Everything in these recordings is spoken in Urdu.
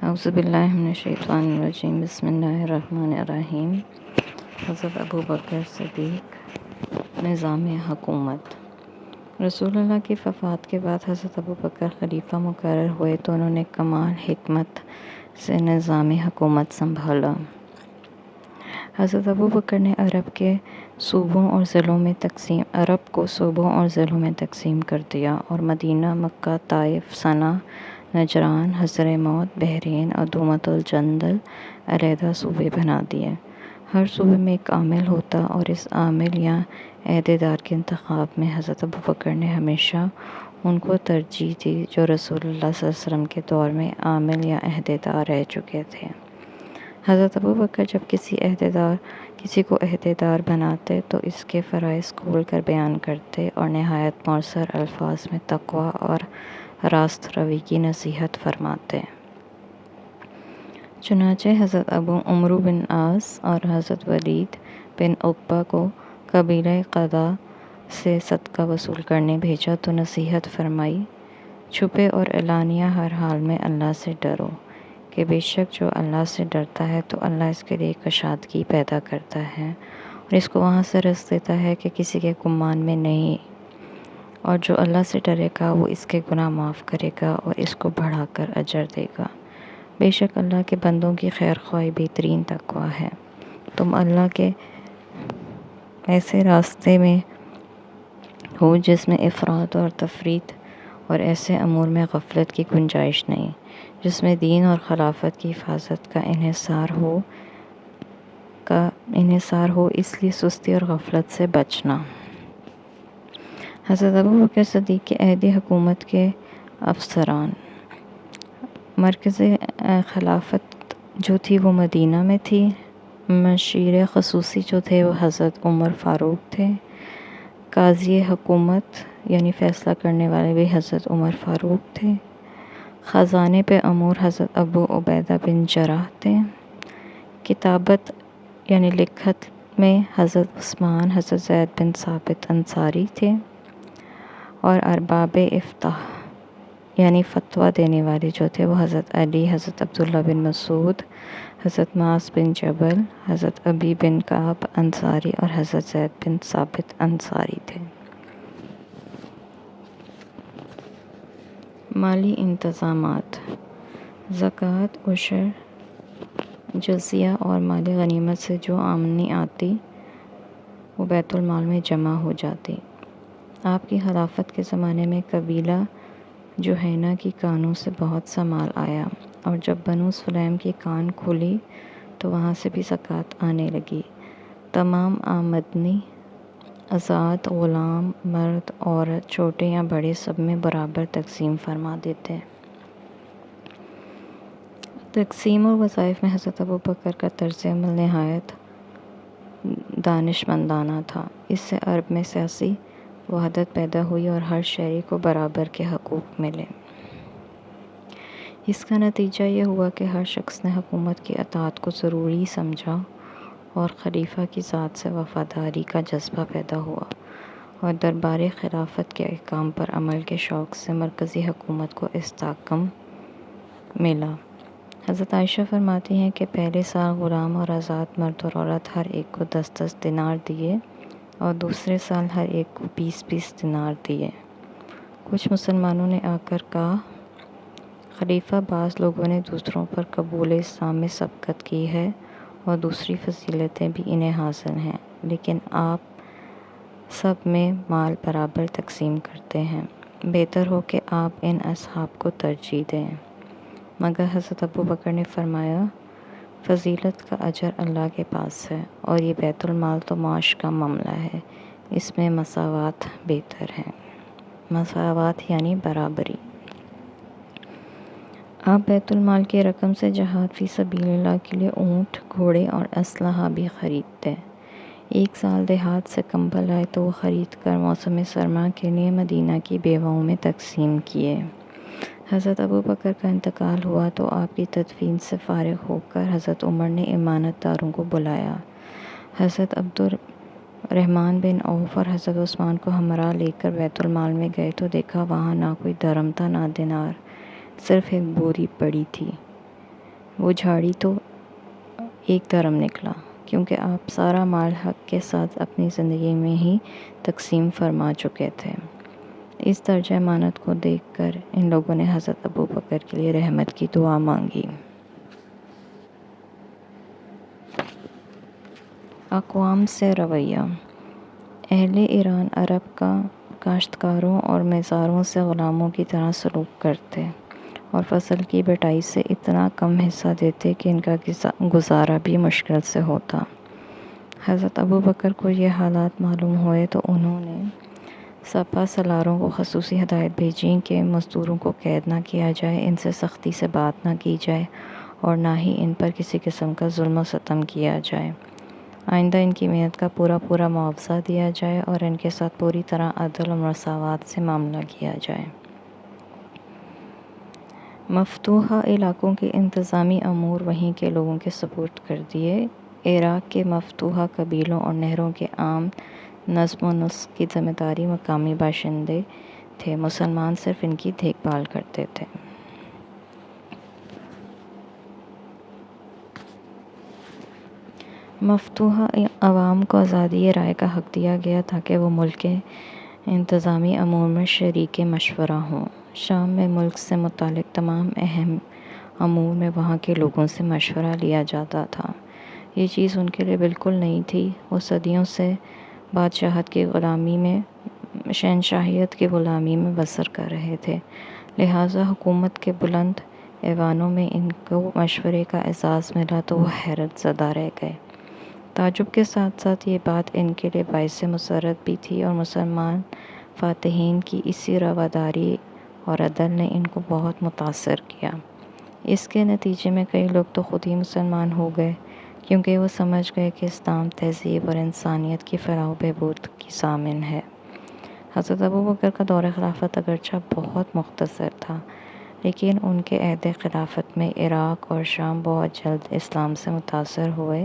اعوذ باللہ من الشیطان الرجیم بسم اللہ الرحمن الرحیم۔ حضرت ابو بکر صدیق نظام حکومت۔ رسول اللہ کی وفات کے بعد حضرت ابو بکر خلیفہ مقرر ہوئے تو انہوں نے کمال حکمت سے نظام حکومت سنبھالا۔ حضرت ابو بکر نے عرب کو صوبوں اور ضلعوں میں تقسیم کر دیا اور مدینہ، مکہ، طائف، صنعا، نجران، حضر موت، بحرین اور دومت الجندل علیحدہ صوبے بنا دیے۔ ہر صوبے میں ایک عامل ہوتا اور اس عامل یا عہدیدار کے انتخاب میں حضرت ابو بکر نے ہمیشہ ان کو ترجیح دی جو رسول اللہ صلی اللہ علیہ وسلم کے دور میں عامل یا عہدیدار رہ چکے تھے۔ حضرت ابو بکر جب کسی کو عہدیدار بناتے تو اس کے فرائض کھول کر بیان کرتے اور نہایت مؤثر الفاظ میں تقویٰ اور راست روی کی نصیحت فرماتے۔ چنانچہ حضرت ابو عمرو بن عاص اور حضرت ولید بن عقبہ کو قبیلہ قضاع سے صدقہ وصول کرنے بھیجا تو نصیحت فرمائی، چھپے اور اعلانیہ ہر حال میں اللہ سے ڈرو کہ بے شک جو اللہ سے ڈرتا ہے تو اللہ اس کے لیے کشادگی پیدا کرتا ہے اور اس کو وہاں سے رزق دیتا ہے کہ کسی کے گمان میں نہیں، اور جو اللہ سے ڈرے گا وہ اس کے گناہ معاف کرے گا اور اس کو بڑھا کر اجر دے گا۔ بے شک اللہ کے بندوں کی خیر خواہی بہترین تقویٰ ہے۔ تم اللہ کے ایسے راستے میں ہو جس میں افراط اور تفریط اور ایسے امور میں غفلت کی گنجائش نہیں، جس میں دین اور خلافت کی حفاظت کا انحصار ہو، اس لیے سستی اور غفلت سے بچنا۔ حضرت ابو بکر صدیق کے عہد حکومت کے افسران۔ مرکزی خلافت جو تھی وہ مدینہ میں تھی۔ مشیر خصوصی جو تھے وہ حضرت عمر فاروق تھے۔ قاضی حکومت یعنی فیصلہ کرنے والے بھی حضرت عمر فاروق تھے۔ خزانے پہ امور حضرت ابو عبیدہ بن جراح تھے۔ کتابت یعنی لکھت میں حضرت عثمان، حضرت زید بن ثابت انصاری تھے، اور ارباب افتاء یعنی فتویٰ دینے والے جو تھے وہ حضرت علی، حضرت عبداللہ بن مسعود، حضرت معاذ بن جبل، حضرت ابی بن کعب انصاری اور حضرت زید بن ثابت انصاری تھے۔ مالی انتظامات۔ زکوٰۃ، عشر، جزیہ اور مال غنیمت سے جو آمدنی آتی وہ بیت المال میں جمع ہو جاتی۔ آپ کی خلافت کے زمانے میں قبیلہ جہینہ کی کانوں سے بہت سا مال آیا، اور جب بنو سلیم کی کان کھلی تو وہاں سے بھی زکوٰۃ آنے لگی۔ تمام آمدنی آزاد، غلام، مرد، عورت، چھوٹے یا بڑے سب میں برابر تقسیم فرما دیتے۔ تقسیم اور وظائف میں حضرت ابو بکر کا طرز عمل نہایت دانشمندانہ تھا۔ اس سے عرب میں سیاسی وحدت پیدا ہوئی اور ہر شہری کو برابر کے حقوق ملے۔ اس کا نتیجہ یہ ہوا کہ ہر شخص نے حکومت کی اطاعت کو ضروری سمجھا اور خلیفہ کی ذات سے وفاداری کا جذبہ پیدا ہوا، اور دربار خلافت کے احکام پر عمل کے شوق سے مرکزی حکومت کو استحکام ملا۔ حضرت عائشہ فرماتی ہیں کہ پہلے سال غلام اور آزاد مرد اور عورت ہر ایک کو 10 دینار دیے اور دوسرے سال ہر ایک کو 20 دینار دیے۔ کچھ مسلمانوں نے آ کر کہا، خلیفہ، بعض لوگوں نے دوسروں پر قبول اسلام میں سبقت کی ہے اور دوسری فضیلتیں بھی انہیں حاصل ہیں، لیکن آپ سب میں مال برابر تقسیم کرتے ہیں، بہتر ہو کہ آپ ان اصحاب کو ترجیح دیں۔ مگر حضرت ابو بکر نے فرمایا، فضیلت کا اجر اللہ کے پاس ہے اور یہ بیت المال تو معاش کا معاملہ ہے، اس میں مساوات بہتر ہے۔ مساوات یعنی برابری۔ آپ بیت المال کی رقم سے جہاد فی سبیل اللہ کے لیے اونٹ، گھوڑے اور اسلحہ بھی خریدتے۔ ایک سال دیہات سے کمبل آئے تو وہ خرید کر موسم سرما کے لیے مدینہ کی بیواؤں میں تقسیم کیے۔ حضرت ابو بکر کا انتقال ہوا تو آپ کی تدفین سے فارغ ہو کر حضرت عمر نے امانت داروں کو بلایا۔ حضرت عبد الرحمن بن عوف اور حضرت عثمان کو ہمراہ لے کر بیت المال میں گئے تو دیکھا وہاں نہ کوئی درم تھا نہ دینار، صرف ایک بوری پڑی تھی۔ وہ جھاڑی تو ایک دھرم نکلا، کیونکہ آپ سارا مال حق کے ساتھ اپنی زندگی میں ہی تقسیم فرما چکے تھے۔ اس درجہ امانت کو دیکھ کر ان لوگوں نے حضرت ابوبکر کے لیے رحمت کی دعا مانگی۔ اقوام سے رویہ۔ اہل ایران عرب کا کاشتکاروں اور مزاروں سے غلاموں کی طرح سلوک کرتے اور فصل کی بٹائی سے اتنا کم حصہ دیتے کہ ان کا گزارا بھی مشکل سے ہوتا۔ حضرت ابوبکر کو یہ حالات معلوم ہوئے تو انہوں نے سپہ سالاروں کو خصوصی ہدایت بھیجیں کہ مزدوروں کو قید نہ کیا جائے، ان سے سختی سے بات نہ کی جائے اور نہ ہی ان پر کسی قسم کا ظلم و ستم کیا جائے۔ آئندہ ان کی محنت کا پورا معاوضہ دیا جائے اور ان کے ساتھ پوری طرح عدل و مساوات سے معاملہ کیا جائے۔ مفتوحہ علاقوں کے انتظامی امور وہیں کے لوگوں کے سپرد کر دیے۔ عراق کے مفتوحہ قبیلوں اور نہروں کے عام نظم و نسق کی ذمہ داری مقامی باشندے تھے، مسلمان صرف ان کی دیکھ بھال کرتے تھے۔ مفتوحہ عوام کو آزادی رائے کا حق دیا گیا تاکہ وہ ملک کے انتظامی امور میں شریک مشورہ ہوں۔ شام میں ملک سے متعلق تمام اہم امور میں وہاں کے لوگوں سے مشورہ لیا جاتا تھا۔ یہ چیز ان کے لیے بالکل نئی تھی۔ وہ صدیوں سے بادشاہت کی غلامی میں، شہنشاہیت کی غلامی میں بسر کر رہے تھے، لہٰذا حکومت کے بلند ایوانوں میں ان کو مشورے کا اعزاز ملا تو وہ حیرت زدہ رہ گئے۔ تعجب کے ساتھ ساتھ یہ بات ان کے لیے باعث مسرت بھی تھی اور مسلمان فاتحین کی اسی رواداری اور عدل نے ان کو بہت متاثر کیا۔ اس کے نتیجے میں کئی لوگ تو خود ہی مسلمان ہو گئے، کیونکہ وہ سمجھ گئے کہ اسلام تہذیب اور انسانیت کی فلاح و بہبود کی ضامن ہے۔ حضرت ابوبکر کا دور خلافت اگرچہ بہت مختصر تھا، لیکن ان کے عہد خلافت میں عراق اور شام بہت جلد اسلام سے متاثر ہوئے۔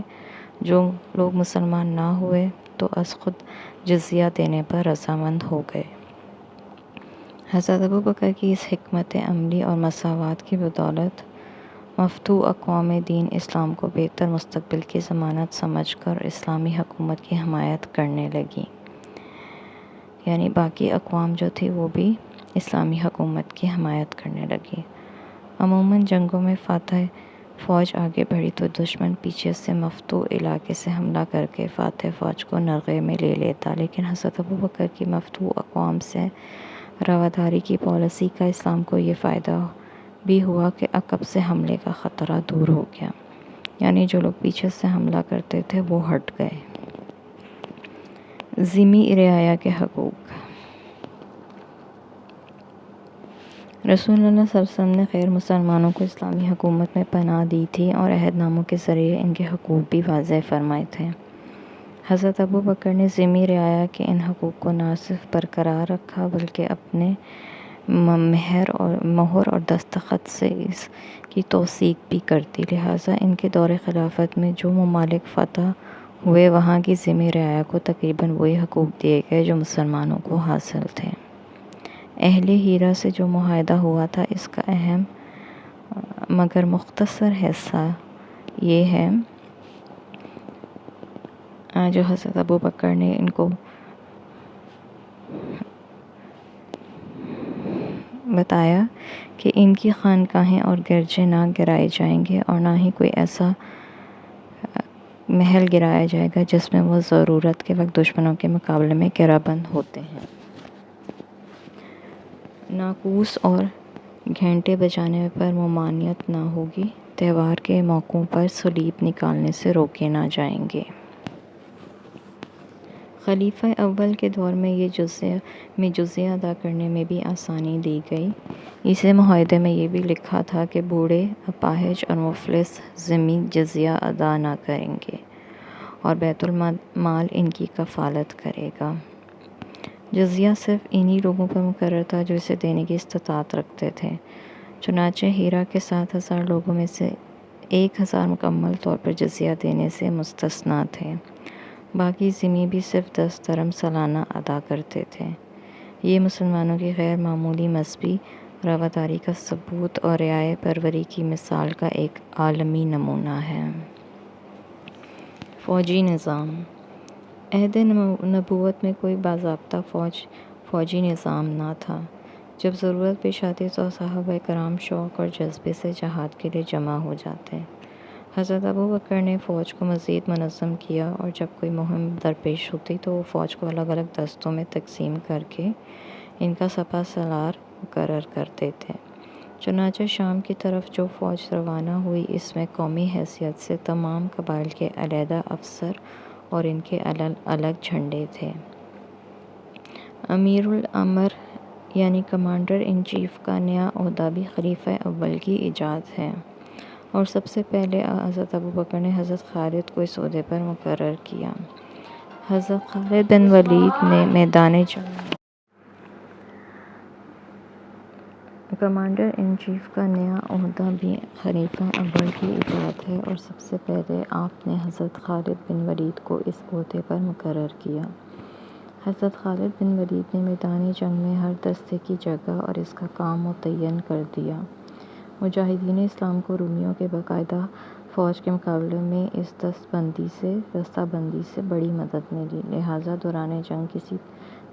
جو لوگ مسلمان نہ ہوئے تو از خود جزیہ دینے پر رضامند ہو گئے۔ حضرت ابوبکر کی اس حکمت عملی اور مساوات کی بدولت مفتوح اقوام دین اسلام کو بہتر مستقبل کی ضمانت سمجھ کر اسلامی حکومت کی حمایت کرنے لگی، یعنی باقی اقوام جو تھی وہ بھی اسلامی حکومت کی حمایت کرنے لگی۔ عموماً جنگوں میں فاتح فوج آگے بڑھی تو دشمن پیچھے سے مفتوح علاقے سے حملہ کر کے فاتح فوج کو نرغے میں لے لیتا، لیکن حضرت ابوبکر کی مفتوح اقوام سے رواداری کی پالیسی کا اسلام کو یہ فائدہ بھی ہوا کہ عقب سے حملے کا خطرہ دور ہو گیا، یعنی جو لوگ پیچھے سے حملہ کرتے تھے وہ ہٹ گئے۔ ذمہ رعایا کے حقوق۔ رسول اللہ صلی اللہ علیہ وسلم نے غیر مسلمانوں کو اسلامی حکومت میں پناہ دی تھی اور عہد ناموں کے ذریعے ان کے حقوق بھی واضح فرمائے تھے۔ حضرت ابوبکر نے ذمہ رعایا کے ان حقوق کو نہ صرف برقرار رکھا بلکہ اپنے مہر اور دستخط سے اس کی توثیق بھی کر دی، لہٰذا ان کے دور خلافت میں جو ممالک فتح ہوئے وہاں کی ذمہ رعایا کو تقریباً وہی حقوق دیے گئے جو مسلمانوں کو حاصل تھے۔ اہل ہیرا سے جو معاہدہ ہوا تھا اس کا اہم مگر مختصر حصہ یہ ہے جو حضرت ابوبکر نے ان کو بتایا کہ ان کی خانقاہیں اور گرجے نہ گرائے جائیں گے اور نہ ہی کوئی ایسا محل گرایا جائے گا جس میں وہ ضرورت کے وقت دشمنوں کے مقابلے میں گرہ بند ہوتے ہیں۔ ناقوس اور گھنٹے بجانے پر ممانعت نہ ہوگی، تہوار کے موقعوں پر صلیب نکالنے سے روکے نہ جائیں گے۔ خلیفہ اول کے دور میں جزیہ ادا کرنے میں بھی آسانی دی گئی۔ اسی معاہدے میں یہ بھی لکھا تھا کہ بوڑھے، اپاہج اور مفلس ذمہ جزیہ ادا نہ کریں گے اور بیت المال ان کی کفالت کرے گا۔ جزیہ صرف انہی لوگوں پر مقرر تھا جو اسے دینے کی استطاعت رکھتے تھے، چنانچہ ہیرا کے 7,000 لوگوں میں سے 1,000 مکمل طور پر جزیہ دینے سے مستثنیٰ تھے، باقی ذمہ بھی صرف 10 درم سالانہ ادا کرتے تھے۔ یہ مسلمانوں کی غیر معمولی مذہبی رواداری کا ثبوت اور رعایا پروری کی مثال کا ایک عالمی نمونہ ہے۔ فوجی نظام۔ عہد نبوت میں کوئی باضابطہ فوجی نظام نہ تھا۔ جب ضرورت پیش آتی تو صحابہ کرام شوق اور جذبے سے جہاد کے لیے جمع ہو جاتے۔ حضرت ابوبکر نے فوج کو مزید منظم کیا اور جب کوئی مہم درپیش ہوتی تو وہ فوج کو الگ الگ دستوں میں تقسیم کر کے ان کا سپہ سالار مقرر کرتے تھے۔ چنانچہ شام کی طرف جو فوج روانہ ہوئی اس میں قومی حیثیت سے تمام قبائل کے علیحدہ افسر اور ان کے الگ جھنڈے تھے۔ امیر الامر یعنی کمانڈر ان چیف کا نیا عہدہ بھی خلیفہ اول کی ایجاد ہے اور سب سے پہلے حضرت ابوبکر نے حضرت خالد کو اس عہدے پر مقرر کیا۔ حضرت خالد بن ولید نے میدان جنگ میں کمانڈر ان چیف کا نیا عہدہ بھی خلیفہ اول کی ایجاد ہے اور سب سے پہلے آپ نے حضرت خالد بن ولید کو اس عہدے پر مقرر کیا۔ حضرت خالد بن ولید نے میدان جنگ میں ہر دستے کی جگہ اور اس کا کام متعین کر دیا۔ مجاہدین اسلام کو رومیوں کے باقاعدہ فوج کے مقابلے میں اس دستہ بندی سے بڑی مدد ملی، لہٰذا دوران جنگ کسی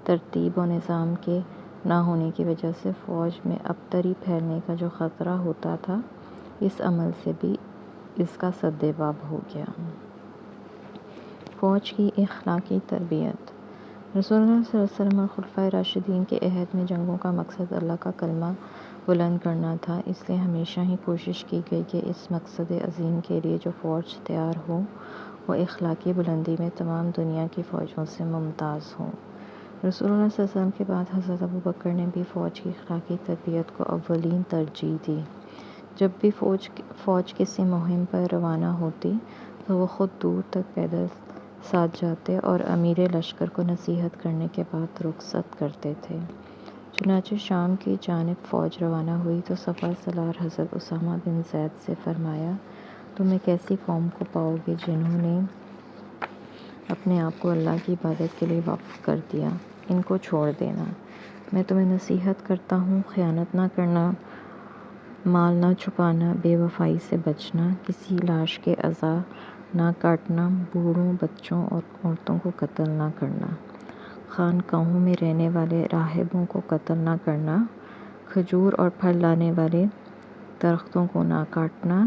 ترتیب و نظام کے نہ ہونے کی وجہ سے فوج میں ابتری پھیلنے کا جو خطرہ ہوتا تھا، اس عمل سے بھی اس کا سدباب ہو گیا۔ فوج کی اخلاقی تربیت۔ رسول اللہ صلی اللہ علیہ وسلم اور خلفائے راشدین کے عہد میں جنگوں کا مقصد اللہ کا کلمہ بلند کرنا تھا، اس لیے ہمیشہ ہی کوشش کی گئی کہ اس مقصد عظیم کے لیے جو فوج تیار ہو وہ اخلاقی بلندی میں تمام دنیا کی فوجوں سے ممتاز ہو۔ رسول اللہ صلی اللہ علیہ وسلم کے بعد حضرت ابوبکر نے بھی فوج کی اخلاقی تربیت کو اولین ترجیح دی۔ جب بھی فوج کسی مہم پر روانہ ہوتی تو وہ خود دور تک پیدل ساتھ جاتے اور امیر لشکر کو نصیحت کرنے کے بعد رخصت کرتے تھے۔ چنانچہ شام کی جانب فوج روانہ ہوئی تو سپہ سالار حضرت اسامہ بن زید سے فرمایا، تم ایک ایسی قوم کو پاؤ گے جنہوں نے اپنے آپ کو اللہ کی عبادت کے لیے وقف کر دیا، ان کو چھوڑ دینا۔ میں تمہیں نصیحت کرتا ہوں، خیانت نہ کرنا، مال نہ چھپانا، بے وفائی سے بچنا، کسی لاش کے اعضاء نہ کاٹنا، بوڑھوں، بچوں اور عورتوں کو قتل نہ کرنا، خانقاہوں میں رہنے والے راہبوں کو قتل نہ کرنا، کھجور اور پھل لانے والے درختوں کو نہ کاٹنا،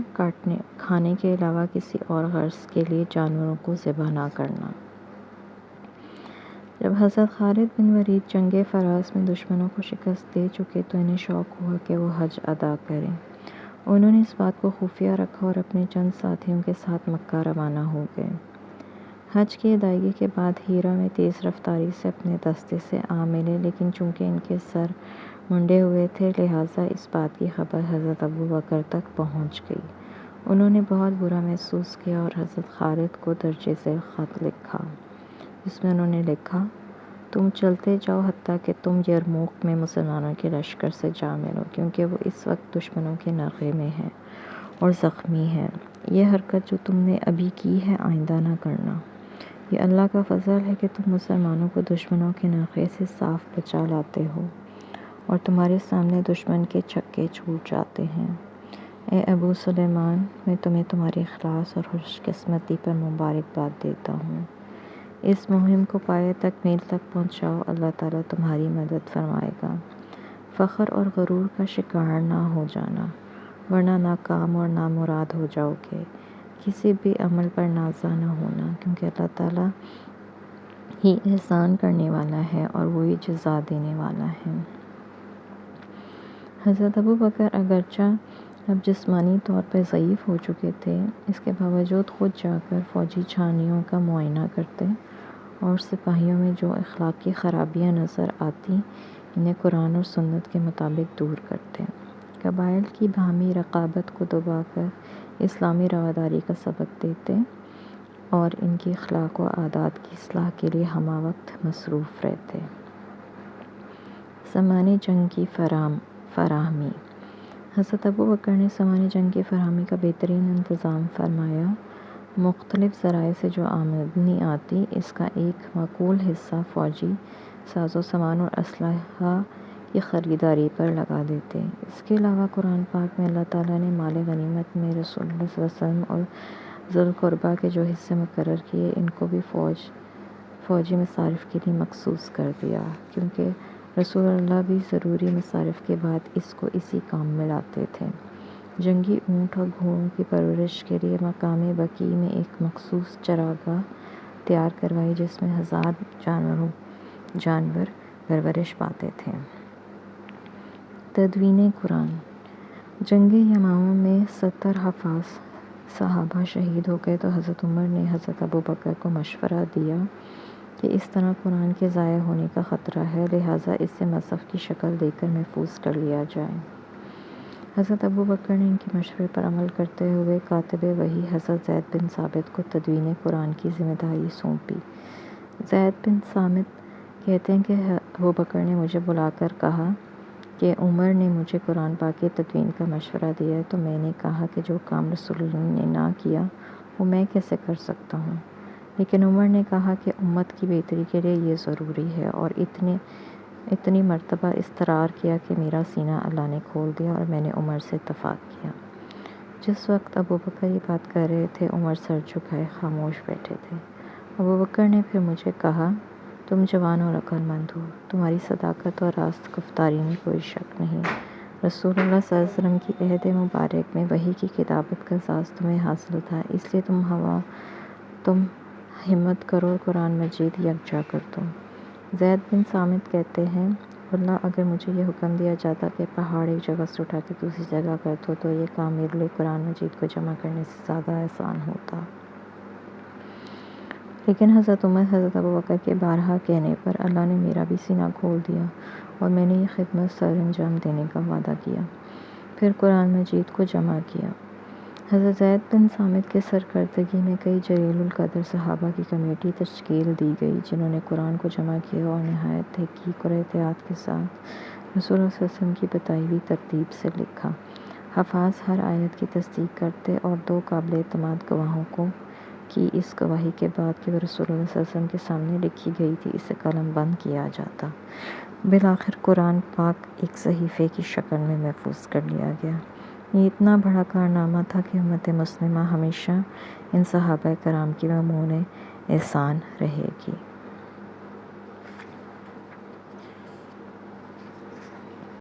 کھانے کے علاوہ کسی اور غرض کے لیے جانوروں کو ذبح نہ کرنا۔ جب حضرت خالد بن ولید جنگ فراز میں دشمنوں کو شکست دے چکے تو انہیں شوق ہوا کہ وہ حج ادا کریں۔ انہوں نے اس بات کو خفیہ رکھا اور اپنے چند ساتھیوں کے ساتھ مکہ روانہ ہو گئے۔ حج کی ادائیگی کے بعد ہیرا میں تیز رفتاری سے اپنے دستے سے آ ملے، لیکن چونکہ ان کے سر منڈے ہوئے تھے لہٰذا اس بات کی خبر حضرت ابوبکر تک پہنچ گئی۔ انہوں نے بہت برا محسوس کیا اور حضرت خالد کو درج ذیل خط لکھا، جس میں انہوں نے لکھا، تم چلتے جاؤ حتیٰ کہ تم یرموک میں مسلمانوں کے لشکر سے جا ملو، کیونکہ وہ اس وقت دشمنوں کے ناغے میں ہیں اور زخمی ہیں۔ یہ حرکت جو تم نے ابھی کی ہے آئندہ نہ کرنا۔ یہ اللہ کا فضل ہے کہ تم مسلمانوں کو دشمنوں کے ناغے سے صاف بچا لاتے ہو اور تمہارے سامنے دشمن کے چھکے چھوٹ جاتے ہیں۔ اے ابو سلیمان، میں تمہیں تمہاری اخلاص اور خوش قسمتی پر مبارکباد دیتا ہوں۔ اس مہم کو پایۂ تکمیل تک پہنچاؤ، اللہ تعالیٰ تمہاری مدد فرمائے گا۔ فخر اور غرور کا شکار نہ ہو جانا، ورنہ ناکام اور نامراد ہو جاؤ گے۔ کسی بھی عمل پر نازا نہ ہونا، کیونکہ اللہ تعالیٰ ہی احسان کرنے والا ہے اور وہی جزا دینے والا ہے۔ حضرت ابوبکر اگرچہ اب جسمانی طور پر ضعیف ہو چکے تھے، اس کے باوجود خود جا کر فوجی چھانیوں کا معائنہ کرتے اور سپاہیوں میں جو اخلاقی خرابیاں نظر آتی انہیں قرآن اور سنت کے مطابق دور کرتے، قبائل کی باہمی رقابت کو دبا کر اسلامی رواداری کا سبق دیتے اور ان کی اخلاق و عادات کی اصلاح کے لیے ہمہ وقت مصروف رہتے۔ سامان جنگ کی فراہمی۔ حضرت ابوبکر نے سامان جنگ کی فراہمی کا بہترین انتظام فرمایا۔ مختلف ذرائع سے جو آمدنی آتی، اس کا ایک معقول حصہ فوجی ساز و سامان اور اسلحہ کی خریداری پر لگا دیتے۔ اس کے علاوہ قرآن پاک میں اللہ تعالیٰ نے مال غنیمت میں رسول اللہ صلی اللہ علیہ وسلم اور ذی القربیٰ کے جو حصے مقرر کیے ان کو بھی فوجی مصارف کے لیے مخصوص کر دیا، کیونکہ رسول اللہ بھی ضروری مصارف کے بعد اس کو اسی کام میں لاتے تھے۔ جنگی اونٹ اور گھوڑوں کی پرورش کے لیے مقام بقیع میں ایک مخصوص چراگاہ تیار کروائی جس میں 1000 جانور پرورش پاتے تھے۔ تدوین قرآن۔ جنگ یمامہ میں 70 حفاظ صحابہ شہید ہو گئے تو حضرت عمر نے حضرت ابوبکر کو مشورہ دیا کہ اس طرح قرآن کے ضائع ہونے کا خطرہ ہے، لہٰذا اسے مصحف کی شکل دے کر محفوظ کر لیا جائے۔ حضرت ابوبکر نے ان کے مشورے پر عمل کرتے ہوئے کاتب وحی حضرت زید بن ثابت کو تدوین قرآن کی ذمہ داری سونپی۔ زید بن ثابت کہتے ہیں کہ ابوبکر نے مجھے بلا کر کہا کہ عمر نے مجھے قرآن پاک کی تدوین کا مشورہ دیا ہے، تو میں نے کہا کہ جو کام رسول اللہ نے نہ کیا وہ میں کیسے کر سکتا ہوں؟ لیکن عمر نے کہا کہ امت کی بہتری کے لیے یہ ضروری ہے، اور اتنی مرتبہ اصرار کیا کہ میرا سینہ اللہ نے کھول دیا اور میں نے عمر سے اتفاق کیا۔ جس وقت ابوبکر یہ بات کر رہے تھے عمر سر جھکائے خاموش بیٹھے تھے۔ ابوبکر نے پھر مجھے کہا، تم جوان اور عقل مند ہو، تمہاری صداقت اور راست گفتاری میں کوئی شک نہیں۔ رسول اللہ صلی اللہ علیہ وسلم کی عہد مبارک میں وحی کی کتابت کا اعزاز تمہیں حاصل تھا، اس لیے تم ہمت کرو اور قرآن مجید یکجا کر دو۔ زید بن ثابت کہتے ہیں، واللہ اگر مجھے یہ حکم دیا جاتا کہ پہاڑ ایک جگہ سے اٹھا کے دوسری جگہ کر دو تو یہ کام میرے لیے قرآن مجید کو جمع کرنے سے زیادہ آسان ہوتا۔ لیکن حضرت عمر حضرت ابوبکر کے بارہا کہنے پر اللہ نے میرا بھی سینہ کھول دیا اور میں نے یہ خدمت سر انجام دینے کا وعدہ کیا، پھر قرآن مجید کو جمع کیا۔ حضرت زید بن ثابت کے سرکردگی میں کئی جلیل القدر صحابہ کی کمیٹی تشکیل دی گئی جنہوں نے قرآن کو جمع کیا اور نہایت تحقیق اور احتیاط کے ساتھ رسول اللہ صلی اللہ علیہ وسلم کی بتائی ہوئی ترتیب سے لکھا۔ حفاظ ہر آیت کی تصدیق کرتے اور 2 قابل اعتماد گواہوں کی اس گواہی کے بعد کہ وہ رسول اللہ صلی اللہ علیہ وسلم کے سامنے لکھی گئی تھی اسے قلم بند کیا جاتا۔ بالآخر قرآن پاک ایک صحیفے کی شکل میں محفوظ کر لیا گیا۔ یہ اتنا بڑا کارنامہ تھا کہ امت مسلمہ ہمیشہ ان صحابہ کرام کی ممنون احسان رہے گی۔